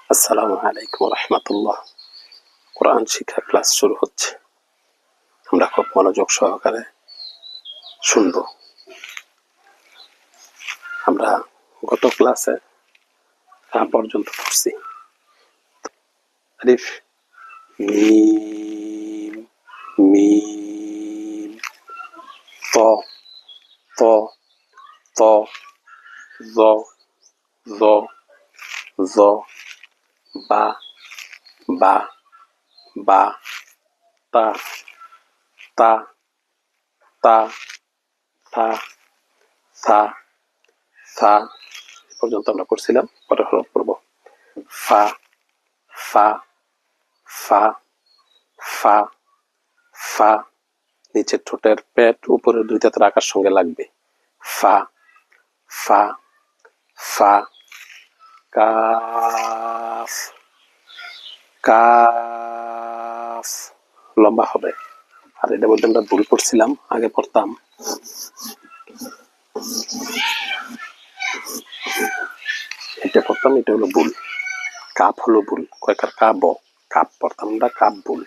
আসসালামু আলাইকুম রহমতুল্লাহ। কোরআন শিক্ষা ক্লাস শুরু হচ্ছে। আমরা খুব মনোযোগ সহকারে শুনব। আমরা গত ক্লাসে পর্যন্ত পড়ছি। আলিফ মিম মিম ত ত ত জ জ জ বা বা বা তা তা তা থা থা থা পর্যন্ত আমরা করছিলাম। পরে হরফ পড়ব। ফা ফা ফা ফা ফা, নিচের ঠোঁটের পেট উপরের দুই দাঁতের আকার সঙ্গে লাগবে। ফা ফা ফা। কাফ কাফ, লম্বা হবে। আর এটা বলতে আমরা ভুল করছিলাম, আগে পড়তাম এটা পড়তাম, এটা হলো ভুল। কাপ হলো ভুল, কয়েকবার কাব কাপ পড়তাম আমরা, কাপ ভুল।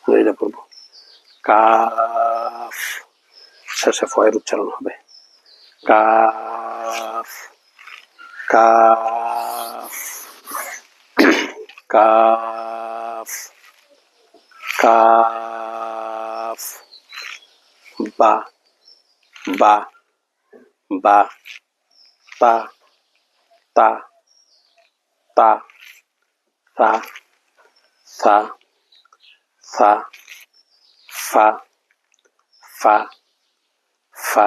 এটা পড়বো কাফ, শেষে ফয়ের উচ্চারণ হবে। Calf calf calf calf. বা বা বা তা তা তা তা সা সা ফা ফা ফা।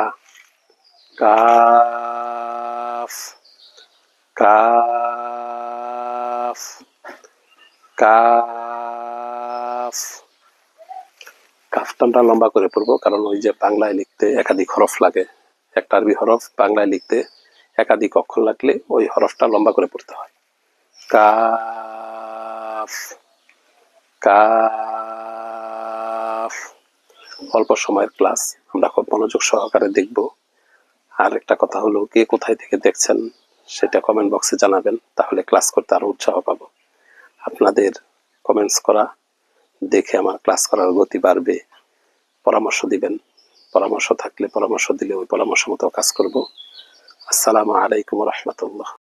Calf calf calf. কাফটা আমরা লম্বা করে পড়বো, কারণ ওই যে বাংলায় লিখতে একাধিক হরফ লাগে। একটা আরবি হরফ বাংলায় লিখতে একাধিক অক্ষর লাগলে ওই হরফটা লম্বা করে পড়তে হয়। Calf calf. অল্প সময়ের ক্লাস, আমরা খুব মনোযোগ সহকারে দেখব। আর একটা কথা হলো, কে কোথায় থেকে দেখছেন সেটা কমেন্ট বক্সে জানাবেন, তাহলে ক্লাস করতে আরো উৎসাহ পাবো। আপনাদের কমেন্টস করা দেখে আমার ক্লাস করার গতি বাড়বে। পরামর্শ দিবেন, পরামর্শ থাকলে পরামর্শ দিলে ওই পরামর্শ মতো কাজ করব। আসসালামু আলাইকুম রহমতুল্লাহ।